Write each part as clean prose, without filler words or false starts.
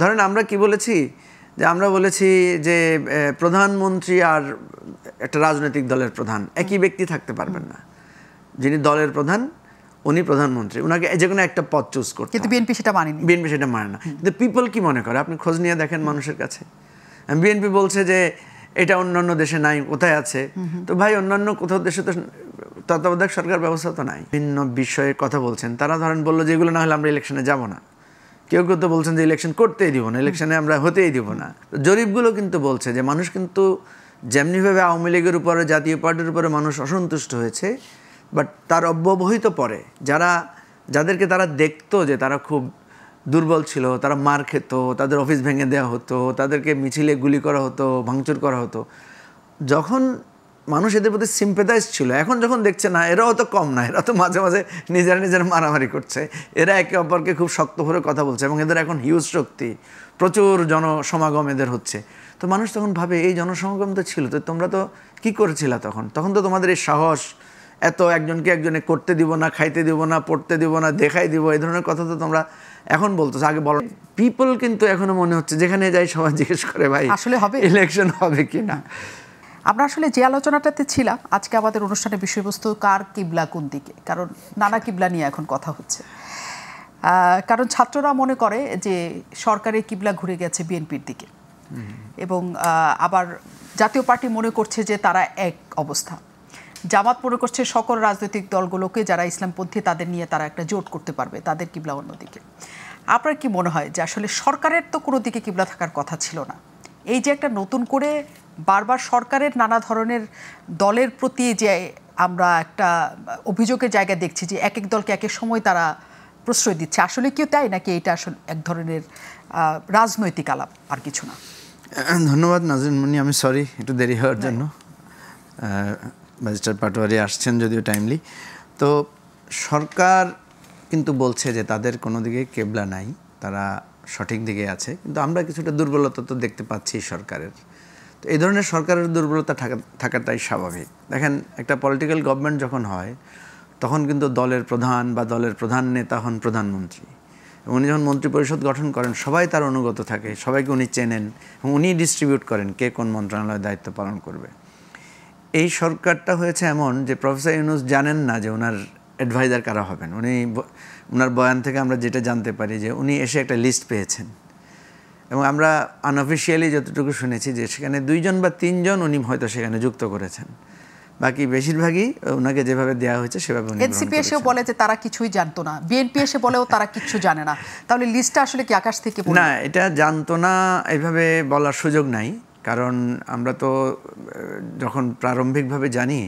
ধরেন আমরা কি বলেছি যে আমরা বলেছি যে প্রধানমন্ত্রী আর একটা রাজনৈতিক দলের প্রধান একই ব্যক্তি থাকতে পারবেন না। যিনি দলের প্রধান উনি প্রধানমন্ত্রী, ওনাকে যে কোনো একটা পদ চুজ করতে, কিন্তু বিএনপি সেটা মানেনি, বিএনপি সেটা মানে না। কিন্তু পিপল কি মনে করে আপনি খোঁজ নিয়ে দেখেন মানুষের কাছে। বিএনপি বলছে যে এটা অন্যান্য দেশে নাই, কোথায় আছে? তো ভাই অন্যান্য কোথাও দেশে তো তত্ত্বাবধায়ক সরকার ব্যবস্থা তো নাই। ভিন্ন বিষয়ে কথা বলছেন তারা, ধরেন বললো যে এগুলো না হলে আমরা ইলেকশনে যাব না। কেউ কেউ তো বলছেন যে ইলেকশন করতেই দিব না, ইলেকশনে আমরা হতেই দিব না। জরিপগুলো কিন্তু বলছে যে মানুষ কিন্তু যেমনিভাবে আওয়ামী লীগের উপরে, জাতীয় পার্টির উপরে মানুষ অসন্তুষ্ট হয়েছে, বাট তার অব্যবহিত পরে যাদেরকে তারা দেখতো যে তারা খুব দুর্বল ছিল, তারা মার খেত, তাদের অফিস ভেঙে দেওয়া হতো, তাদেরকে মিছিলে গুলি করা হতো, ভাঙচুর করা হতো, যখন মানুষ এদের প্রতি সিম্পেথাইজ ছিল, এখন যখন দেখছে না এরাও তো কম না, এরা তো মাঝে মাঝে নিজেরা মারামারি করছে, এরা একে অপরকে খুব শক্ত করে কথা বলছে এবং এদের এখন হিউজ শক্তি, প্রচুর জনসমাগম এদের হচ্ছে। তো মানুষ তখন ভাবে এই জনসমাগম তো ছিল, তো তোমরা তো কী করেছিলা তখন তো তোমাদের এই সাহস, এত একজনকে একজনে করতে দিব না, খাইতে দিব না, পড়তে দিব না, দেখাই দিব, এই ধরনের কথা তো তোমরা এখন বলতো, আগে বলো। পিপল কিন্তু এখনো মনে হচ্ছে যেখানে যাই সবাই জিজ্ঞেস করে ভাই আসলে হবে ইলেকশন হবে কি না। আমরা আসলে যে আলোচনাটাতে ছিলাম আজকে আমাদের অনুষ্ঠানের বিষয়বস্তু কার কিবলা কোন দিকে, কারণ নানা কিবলা নিয়ে এখন কথা হচ্ছে। কারণ ছাত্ররা মনে করে যে সরকারের কিবলা ঘুরে গেছে বিএনপির দিকে, এবং আবার জাতীয় পার্টি মনে করছে যে তারা এক অবস্থা, জামাত মনে করছে সকল রাজনৈতিক দলগুলোকে যারা ইসলামপন্থী তাদের নিয়ে তারা একটা জোট করতে পারবে, তাদের কিবলা অন্যদিকে। আপনার কি মনে হয় যে আসলে সরকারের তো কোনো দিকে কিবলা থাকার কথা ছিল না, এই যে একটা নতুন করে বারবার সরকারের নানা ধরনের দলের প্রতি যে আমরা একটা অভিযোগের জায়গা দেখছি যে এক এক দলকে এক এক সময় তারা প্রশ্রয় দিচ্ছে, আসলে কি তাই নাকি এটা আসলে এক ধরনের রাজনৈতিক আলাপ আর কিছু না? ধন্যবাদ নাজরিন মুন্নি, আমি সরি একটু দেরি হওয়ার জন্য। ব্যারিস্টার পাটোয়ারি আসছেন যদিও টাইমলি। তো সরকার কিন্তু বলছে যে তাদের কোনো দিকে কেবলা নাই, তারা সঠিক দিকে আছে, কিন্তু আমরা কিছুটা দুর্বলতা তো দেখতে পাচ্ছি সরকারের। তো এই ধরনের সরকারের দুর্বলতা থাকাটাই স্বাভাবিক। দেখেন একটা পলিটিক্যাল গভর্নমেন্ট যখন হয় তখন কিন্তু দলের প্রধান বা দলের প্রধান নেতা হন প্রধানমন্ত্রী, এবং উনি যখন মন্ত্রিপরিষদ গঠন করেন সবাই তার অনুগত থাকে, সবাইকে উনি চেনেন এবং উনি ডিস্ট্রিবিউট করেন কে কোন মন্ত্রণালয়ের দায়িত্ব পালন করবে। এই সরকারটা হয়েছে এমন যে প্রফেসর ইউনূস জানেন না যে ওনার অ্যাডভাইজার কারা হবেন। ওনার বয়ান থেকে আমরা যেটা জানতে পারি যে উনি এসে একটা লিস্ট পেয়েছেন, এবং আমরা আনঅফিসিয়ালি যতটুকু শুনেছি যে সেখানে 2 জন বা 3 জন উনি হয়তো সেখানে যুক্ত করেছেন, বাকি বেশিরভাগই ওনাকে যেভাবে দেওয়া হয়েছে সেভাবে। এনসিপি এসেও বলে যে তারা কিছুই জানতো না, বিএনপি এসে বলেও তারা কিছু জানে না, তাহলে লিস্টটা আসলে কি আকাশ থেকে পড়ে? না, এটা জানতো না এইভাবে বলার সুযোগ নাই, কারণ আমরা তো যখন প্রারম্ভিকভাবে জানি,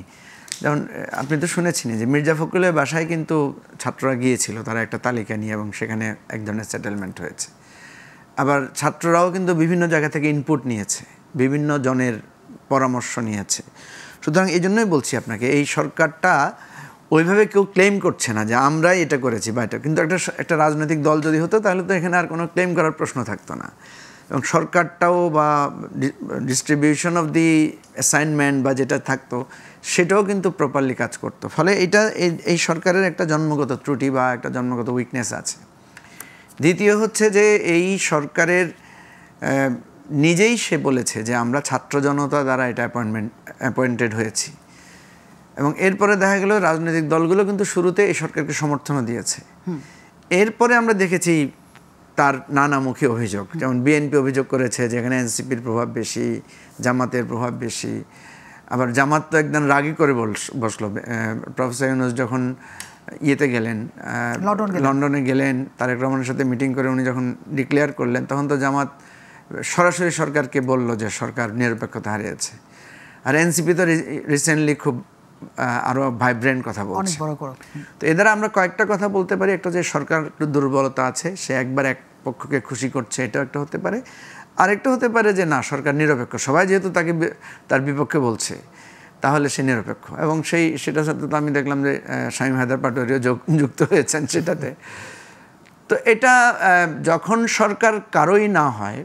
যেমন আপনি তো শুনেছেন যে মির্জা ফখরুলের বাসায় কিন্তু ছাত্ররা গিয়েছিল, তারা একটা তালিকা নিয়ে, এবং সেখানে এক ধরনের সেটেলমেন্ট হয়েছে। আবার ছাত্ররাও কিন্তু বিভিন্ন জায়গা থেকে ইনপুট নিয়েছে, বিভিন্ন জনের পরামর্শ নিয়েছে। সুতরাং এই জন্যই বলছি আপনাকে, এই সরকারটা ওইভাবে কেউ ক্লেম করছে না যে আমরাই এটা করেছি বা এটা, কিন্তু একটা রাজনৈতিক দল যদি হতো তাহলে তো এখানে আর কোনো ক্লেম করার প্রশ্ন থাকতো না, এবং সরকারটাও বা ডিস্ট্রিবিউশন অফ দি অ্যাসাইনমেন্ট বা যেটা থাকতো সেটাও কিন্তু প্রপারলি কাজ করতো। ফলে এই সরকারের একটা জন্মগত ত্রুটি বা একটা জন্মগত উইকনেস আছে। দ্বিতীয় হচ্ছে যে এই সরকারের নিজেই সে বলেছে যে আমরা ছাত্র জনতা দ্বারা এটা অ্যাপয়েন্টেড হয়েছি, এবং এরপরে দেখা গেল রাজনৈতিক দলগুলো কিন্তু শুরুতে এই সরকারকে সমর্থনও দিয়েছে। এরপরে আমরা দেখেছি তার নানামুখী অভিযোগ, যেমন বিএনপি অভিযোগ করেছে যেখানে এনসিপির প্রভাব বেশি, জামাতের প্রভাব বেশি। আবার জামাত তো একদম রাগি করে বসলো প্রফেসর ইউনূস যখন ইয়েতে গেলেন, লন্ডনে গেলেন, তারেক রহমানের সাথে মিটিং করে উনি যখন ডিক্লেয়ার করলেন, তখন তো জামাত সরাসরি সরকারকে বলল যে সরকার নিরপেক্ষতা হারিয়েছে। আর এনসিপি তো রিসেন্টলি খুব আরও ভাইব্রেন্ট কথা বলছে। তো এ দ্বারা আমরা কয়েকটা কথা বলতে পারি, একটা যে সরকার একটু দুর্বলতা আছে, সে একবার এক পক্ষকে খুশি করছে, এটাও একটা হতে পারে। আরেকটা হতে পারে যে না, সরকার নিরপেক্ষ, সবাই যেহেতু তাকে তার বিপক্ষে বলছে তাহলে সে নিরপেক্ষ, এবং সেটার সাথে তো আমি দেখলাম যে শামীম হায়দার পাটোয়ারিও যুক্ত হয়েছেন সেটাতে। তো এটা যখন সরকার কারোই না হয়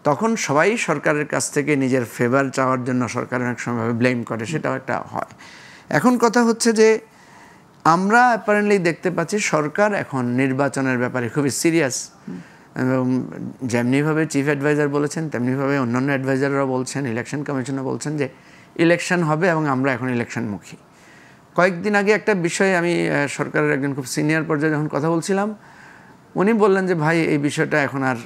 তখন সবাই সরকারের কাছ থেকে নিজের ফেভার চাওয়ার জন্য সরকার অনেক সময়ভাবে ব্লেম করে, সেটাও একটা হয়। এখন কথা হচ্ছে যে আমরা অ্যাপারেন্টলি দেখতে পাচ্ছি সরকার এখন নির্বাচনের ব্যাপারে খুবই সিরিয়াস, এবং যেমনিভাবে চিফ অ্যাডভাইজার বলেছেন তেমনিভাবে অন্যান্য অ্যাডভাইজাররা বলছেন, ইলেকশন কমিশনার বলছেন যে ইলেকশন হবে এবং আমরা এখন ইলেকশনমুখী। কয়েকদিন আগে একটা বিষয়ে আমি সরকারের একজন খুব সিনিয়র পর্যায়ে যখন কথা বলছিলাম, উনি বললেন যে ভাই এই বিষয়টা এখন আর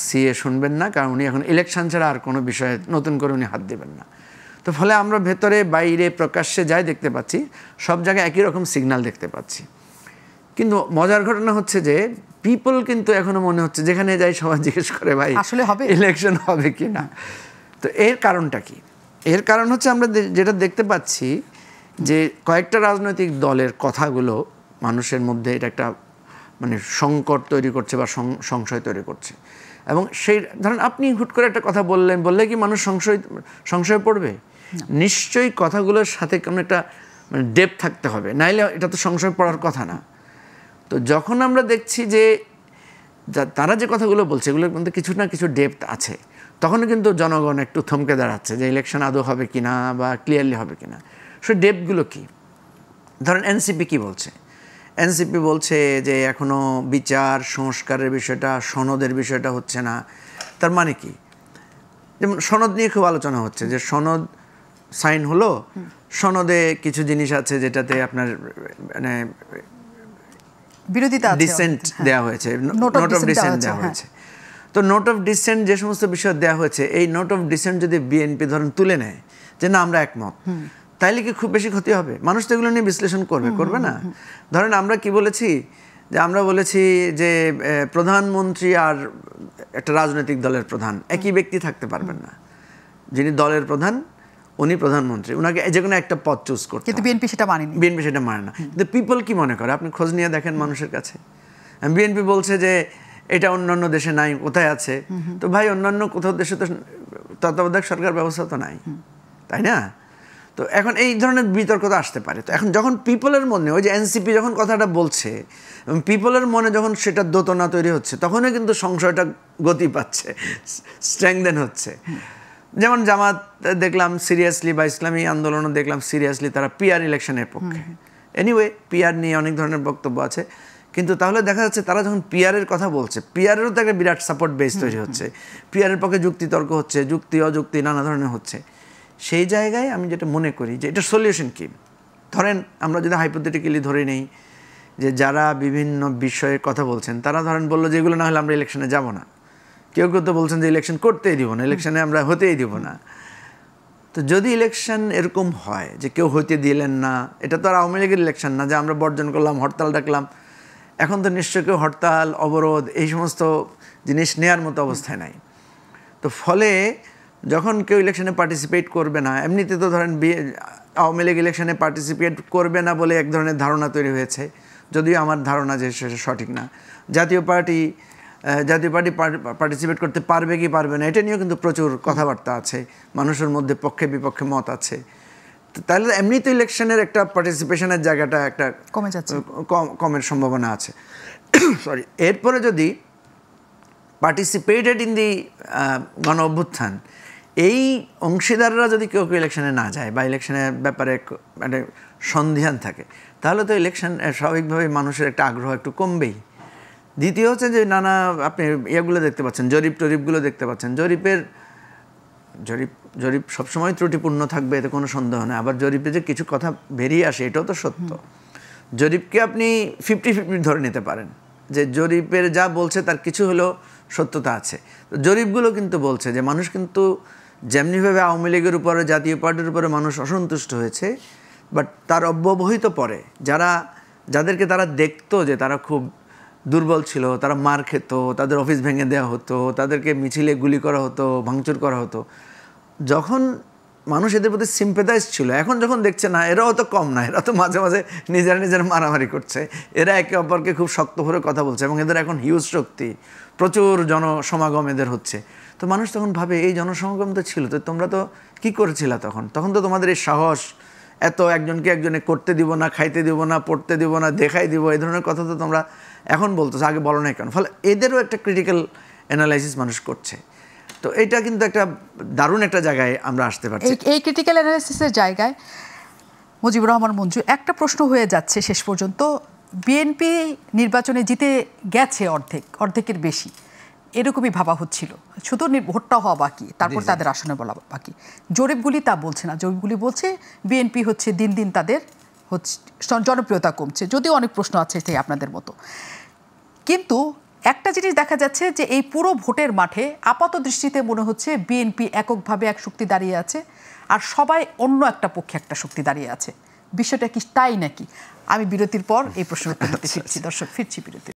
সিএ শুনবেন না, কারণ উনি এখন ইলেকশন ছাড়া আর কোনো বিষয়ে নতুন করে উনি হাত দেবেন না। তো ফলে আমরা ভেতরে বাইরে প্রকাশ্যে যাই দেখতে পাচ্ছি সব জায়গায় একই রকম সিগন্যাল দেখতে পাচ্ছি। কিন্তু মজার ঘটনা হচ্ছে যে পিপল কিন্তু এখনো মনে হচ্ছে যেখানে যাই সবাই জিজ্ঞেস করে ভাই আসলে হবে ইলেকশন হবে কি না। তো এর কারণটা কি? এর কারণ হচ্ছে আমরা যেটা দেখতে পাচ্ছি যে কয়েকটা রাজনৈতিক দলের কথাগুলো মানুষের মধ্যে এটা একটা মানে সংকট তৈরি করছে বা সংশয় তৈরি করছে। এবং সেই ধরেন আপনি হুট করে একটা কথা বললে কি মানুষ সংশয় পড়বে? নিশ্চয়ই কথাগুলোর সাথে কোনো একটা মানে ডেপথ থাকতে হবে, নাইলে এটা তো সংশয় পড়ার কথা না। তো যখন আমরা দেখছি যে তারা যে কথাগুলো বলছে এগুলোর মধ্যে কিছু না কিছু ডেপথ আছে, তখনও কিন্তু জনগণ একটু থমকে দাঁড়াচ্ছে যে ইলেকশন আদৌ হবে কিনা বা ক্লিয়ারলি হবে কিনা। সে ডেপথগুলো কি? ধরেন এনসিপি কি বলছে? এনসিপি বলছে যে এখনও বিচার সংস্কারের বিষয়টা, সনদের বিষয়টা হচ্ছে না। তার মানে কি? যেমন সনদ নিয়ে খুব আলোচনা হচ্ছে যে সনদ সাইন হলো, সনদে কিছু জিনিস আছে যেটাতে আপনার মানে বিরোধিতা আছে, ডিসেন্ট দেওয়া হয়েছে, নোট অফ ডিসেন্ট দেওয়া হয়েছে। তো নোট অফ ডিসেন্ট যে সমস্ত বিষয় দেওয়া হয়েছে, এই নোট অফ ডিসেন্ট যদি বিএনপি ধরেন তুলে নেয় যে না আমরা একমত, তাইলে কি খুব বেশি ক্ষতি হবে? মানুষ তো এগুলো নিয়ে বিশ্লেষণ করবে না? ধরেন আমরা কি বলেছি যে আমরা বলেছি যে প্রধানমন্ত্রী আর একটা রাজনৈতিক দলের প্রধান একই ব্যক্তি থাকতে পারবেন না। যিনি দলের প্রধান উনি প্রধানমন্ত্রী, ওনাকে যে কোনো একটা পদ চুজ করতে, কিন্তু বিএনপি সেটা মানেনি। বিএনপি সেটা মানে না। কিন্তু পিপল কি মনে করে আপনি খোঁজ নিয়ে দেখেন মানুষের কাছে। বিএনপি বলছে যে এটা অন্যান্য দেশে নাই, কোথায় আছে? তো ভাই অন্যান্য কোথাও দেশে তো তত্ত্বাবধায়ক সরকার ব্যবস্থা তো নাই, তাই না? তো এখন এই ধরনের বিতর্ক তো আসতে পারে। তো এখন যখন পিপলের মনে, ওই যে এনসিপি যখন কথাটা বলছে এবং পিপলের মনে যখন সেটা দোতনা তৈরি হচ্ছে, তখনই কিন্তু সংশয়টা গতি পাচ্ছে, স্ট্রেংথেন হচ্ছে। যেমন জামাত দেখলাম সিরিয়াসলি, বা ইসলামী আন্দোলনও দেখলাম সিরিয়াসলি তারা পিআর ইলেকশনের পক্ষে। এনিওয়ে পিআর নিয়ে অনেক ধরনের বক্তব্য আছে, কিন্তু তাহলে দেখা যাচ্ছে তারা যখন পিআরের কথা বলছে, পিআরেরও তো একটা বিরাট সাপোর্ট বেস তৈরি হচ্ছে, পিআরের পক্ষে যুক্তিতর্ক হচ্ছে, যুক্তি অযুক্তি নানা ধরনের হচ্ছে। সেই জায়গায় আমি যেটা মনে করি যে এটা সলিউশন কি? ধরেন আমরা যদি হাইপোথেটিক্যালি ধরে নেই যে যারা বিভিন্ন বিষয়ে কথা বলছেন তারা ধরেন বললো যে এগুলো না হলে আমরা ইলেকশনে যাব না। কেউ কেউ তো বলছেন যে ইলেকশন করতেই দিব না, ইলেকশনে আমরা হতেই দিব না। তো যদি ইলেকশন এরকম হয় যে কেউ হইতে দিলেন না, এটা তো আর আওয়ামী লীগের ইলেকশন না যে আমরা বর্জন করলাম, হরতাল ডাকলাম। এখন তো নিশ্চয় কেউ হরতাল অবরোধ এই সমস্ত জিনিস নেয়ার মতো অবস্থায় নাই। তো ফলে যখন কেউ ইলেকশনে পার্টিসিপেট করবে না, এমনিতে তো ধরেন আওয়ামী লীগ ইলেকশনে পার্টিসিপেট করবে না বলে এক ধরনের ধারণা তৈরি হয়েছে, যদিও আমার ধারণা যে সেটা সঠিক না। জাতীয় পার্টি পার্টিসিপেট করতে পারবে কি পারবে না এটা নিয়েও কিন্তু প্রচুর কথাবার্তা আছে, মানুষের মধ্যে পক্ষে বিপক্ষে মত আছে। তাহলে এমনিতে ইলেকশনের একটা পার্টিসিপেশনের জায়গাটা একটা কমে যাচ্ছে, কমের সম্ভাবনা আছে। সরি, এরপরে যদি পার্টিসিপেটেড ইন দি গণ অভ্যুত্থান, এই অংশীদাররা যদি কেউ কেউ ইলেকশনে না যায় বা ইলেকশনের ব্যাপারে মানে সন্দিহান থাকে, তাহলে তো ইলেকশন স্বাভাবিকভাবে মানুষের একটা আগ্রহ একটু কমবেই। দ্বিতীয় হচ্ছে যে নানা আপনি ইয়েগুলো দেখতে পাচ্ছেন, জরিপগুলো দেখতে পাচ্ছেন। জরিপ সবসময় ত্রুটিপূর্ণ থাকবে, এতে কোনো সন্দেহ নেই। আবার জরিপে যে কিছু কথা বেরিয়ে আসে এটাও তো সত্য। জরিপকে আপনি 50-50 ধরে নিতে পারেন যে জরিপের যা বলছে তার কিছু হলেও সত্যতা আছে। জরিপগুলো কিন্তু বলছে যে মানুষ কিন্তু যেমনিভাবে আওয়ামী লীগের উপরে, জাতীয় পার্টির উপরে মানুষ অসন্তুষ্ট হয়েছে, বাট তার অব্যবহিত পরে যাদেরকে তারা দেখতো যে তারা খুব দুর্বল ছিল, তারা মার খেত, তাদের অফিস ভেঙে দেওয়া হতো, তাদেরকে মিছিলে গুলি করা হতো, ভাঙচুর করা হতো, যখন মানুষ এদের প্রতি সিম্পেথাইজ ছিল, এখন যখন দেখছে না এরাও তো কম না, এরা তো মাঝে মাঝে নিজেরা মারামারি করছে, এরা একে অপরকে খুব শক্ত করে কথা বলছে এবং এদের এখন হিউজ শক্তি, প্রচুর জনসমাগম এদের হচ্ছে। তো মানুষ তখন ভাবে এই জনসমাগম তো ছিল, তো তোমরা তো কী করেছিলা তখন তো তোমাদের এই সাহস, এত একজনকে একজনে করতে দিব না, খাইতে দিব না, পড়তে দিব না, দেখাই দিব, এই ধরনের কথা তো তোমরা এখন বলতেছো, আগে বলো নাই কেন? ফলে এদেরও একটা ক্রিটিক্যাল অ্যানালাইসিস মানুষ করছে। তো এটা কিন্তু একটা দারুণ একটা জায়গায় আমরা আসতে পারছি। এই ক্রিটিক্যাল অ্যানালাইসিসের জায়গায় মুজিবুর রহমান মঞ্জু, একটা প্রশ্ন হয়ে যাচ্ছে শেষ পর্যন্ত, বিএনপি নির্বাচনে জিতে গেছে অর্ধেকের বেশি, এরকমই ভাবা হচ্ছিল, শুধু ভোটটা হওয়া বাকি, তারপর তাদের আসনে বলা বাকি। জরিপগুলি তা বলছে না, জরিপগুলি বলছে বিএনপি হচ্ছে দিন দিন তাদের হচ্ছে জনপ্রিয়তা কমছে, যদিও অনেক প্রশ্ন আছে সেই আপনাদের মতো। কিন্তু একটা জিনিস দেখা যাচ্ছে যে এই পুরো ভোটের মাঠে আপাত দৃষ্টিতে মনে হচ্ছে বিএনপি এককভাবে এক শক্তি দাঁড়িয়ে আছে, আর সবাই অন্য একটা পক্ষে একটা শক্তি দাঁড়িয়ে আছে। বিষয়টা কি তাই নাকি? আমি বিরতির পর এই প্রশ্নের উত্তর দিতে ফিরছি। দর্শক, ফিরছি বিরতি।